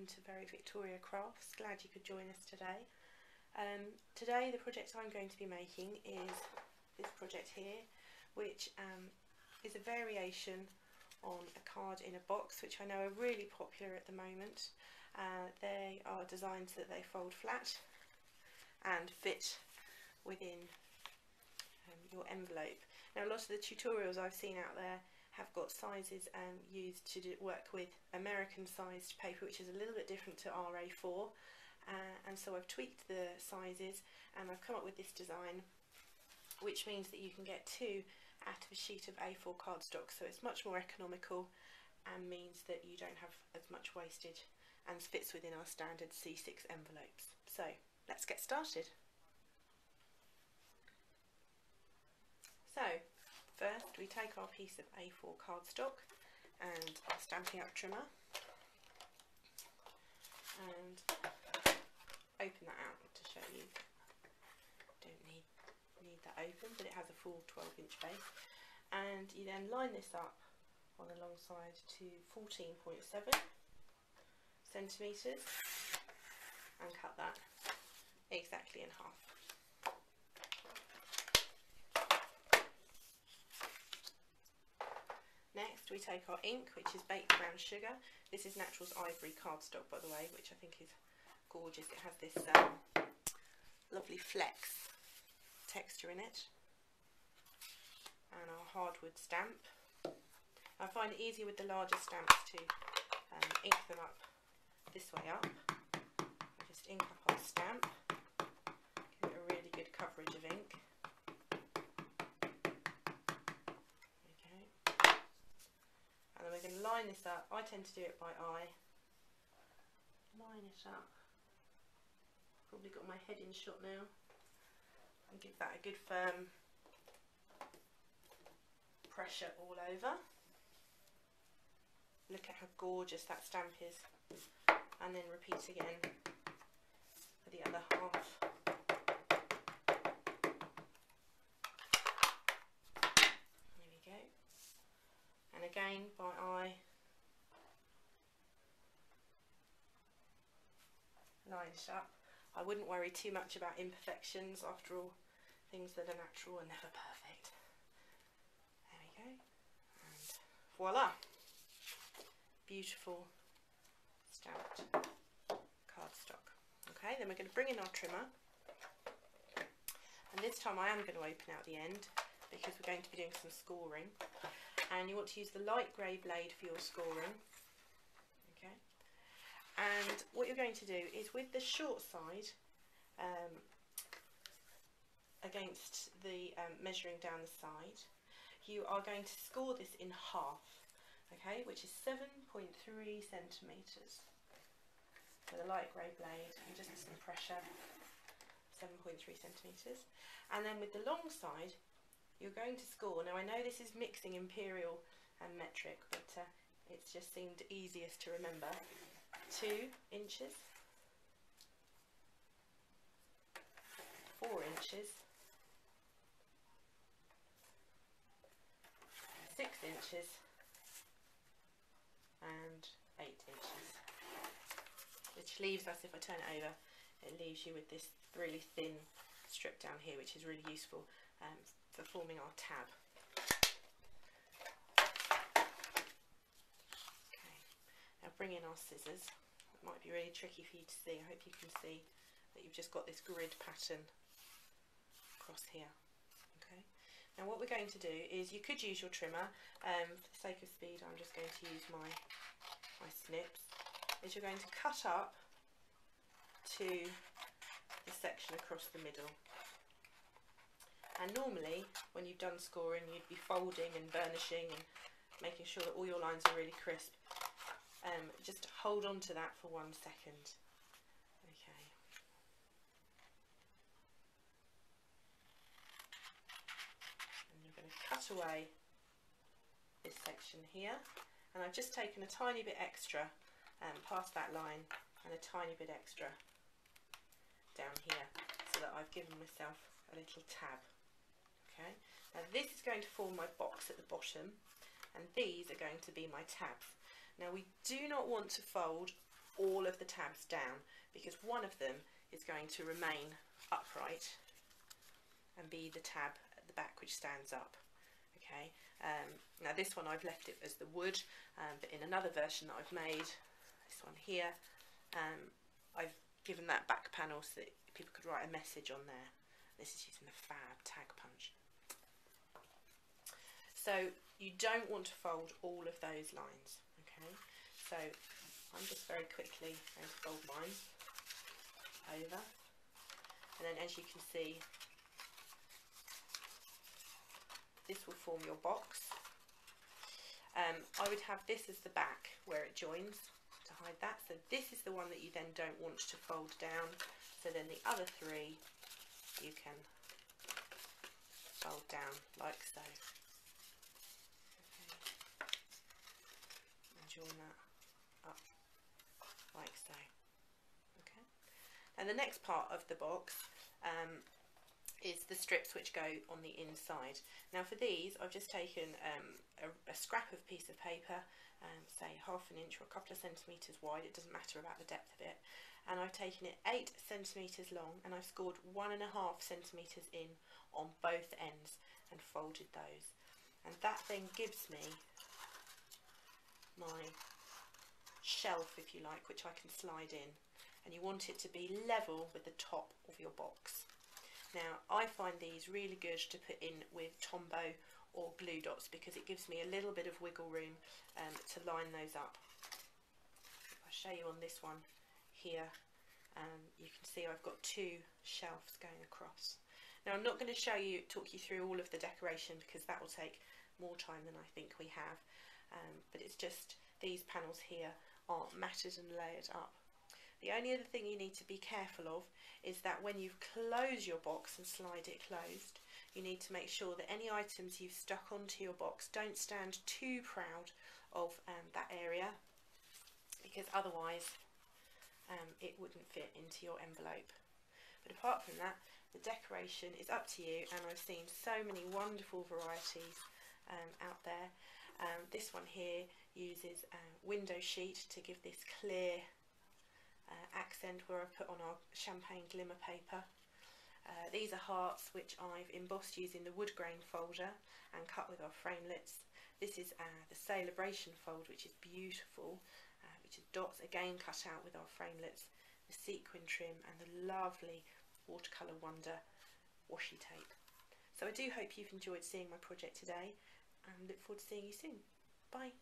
to Very Victoria Crafts. Glad you could join us today. Today the project I'm going to be making is this project here, which is a variation on a card in a box, which I know are really popular at the moment. They are designed so that they fold flat and fit within your envelope. Now, a lot of the tutorials I've seen out there have got sizes used to work with American sized paper, which is a little bit different to RA4, and so I've tweaked the sizes and I've come up with this design, which means that you can get two out of a sheet of A4 cardstock, so it's much more economical and means that you don't have as much wastage and fits within our standard C6 envelopes. So let's get started. So first we take our piece of A4 cardstock and our Stampin' Up trimmer and open that out to show you. Don't need that open, but it has a full 12-inch base, and you then line this up on the long side to 14.7 centimetres and cut that exactly in half. Next we take our ink, which is baked brown sugar. This is Naturals Ivory cardstock, by the way, which I think is gorgeous. It has this lovely flex texture in it, and our hardwood stamp. I find it easier with the larger stamps to ink them up this way up. I just ink up our stamp, give it a really good coverage of ink. And then we're going to line this up. I tend to do it by eye. Line it up. Probably got my head in shot now. And give that a good firm pressure all over. Look at how gorgeous that stamp is. And then repeat again for the other half. There we go. And again by eye, line it up. I wouldn't worry too much about imperfections. After all, things that are natural are never perfect. There we go, and voila, beautiful stamped cardstock. Okay, then we're going to bring in our trimmer, and this time I am going to open out the end because we're going to be doing some scoring. And you want to use the light grey blade for your scoring. Okay. And what you're going to do is with the short side against the measuring down the side, you are going to score this in half, okay, which is 7.3 centimetres with a light grey blade and just some pressure, 7.3 centimetres. And then with the long side, you're going to score, now I know this is mixing imperial and metric, but it's just seemed easiest to remember, 2 inches, 4 inches, 6 inches, and 8 inches, which leaves us, if I turn it over, it leaves you with this really thin strip down here, which is really useful for forming our tab. Okay, now bring in our scissors. It might be really tricky for you to see. I hope you can see that you've just got this grid pattern across here. Okay, now what we're going to do is, you could use your trimmer. For the sake of speed, I'm just going to use my snips. Is you're going to cut up to the section across the middle. And normally, when you've done scoring, you'd be folding and burnishing and making sure that all your lines are really crisp. Just hold on to that for 1 second. Okay. And you're going to cut away this section here. And I've just taken a tiny bit extra past that line and a tiny bit extra down here, so that I've given myself a little tab. Okay, now this is going to form my box at the bottom, and these are going to be my tabs. Now we do not want to fold all of the tabs down, because one of them is going to remain upright and be the tab at the back which stands up. Okay, now this one I've left it as the wood, but in another version that I've made, this one here, I've given that back panel so that people could write a message on there. This is using the Fab Tag Punch. So you don't want to fold all of those lines. Okay, so I'm just very quickly going to fold mine over, and then as you can see, this will form your box. I would have this as the back where it joins to hide that. So this is the one that you then don't want to fold down. So then the other three you can fold down like so. Okay. And join that up like so. Okay. And the next part of the box is the strips which go on the inside. Now for these I've just taken a scrap of piece of paper, say 1/2 inch or a couple of centimetres wide, it doesn't matter about the depth of it, and I've taken it 8 centimetres long, and I've scored 1.5 centimetres in on both ends and folded those, and that then gives me my shelf, if you like, which I can slide in, and you want it to be level with the top of your box. Now I find these really good to put in with Tombow or glue dots because it gives me a little bit of wiggle room to line those up. If I show you on this one here, you can see I've got 2 shelves going across. Now I'm not going to talk you through all of the decoration because that will take more time than I think we have, but it's just these panels here are matted and layered up. The only other thing you need to be careful of is that when you close your box and slide it closed, you need to make sure that any items you've stuck onto your box don't stand too proud of that area, because otherwise it wouldn't fit into your envelope. But apart from that, the decoration is up to you, and I've seen so many wonderful varieties out there. This one here uses window sheet to give this clear accent where I put on our champagne glimmer paper. These are hearts which I've embossed using the wood grain folder and cut with our framelits. This is the celebration fold, which is beautiful, which is dots again cut out with our framelits, the sequin trim and the lovely watercolour wonder washi tape. So I do hope you've enjoyed seeing my project today, and look forward to seeing you soon. Bye.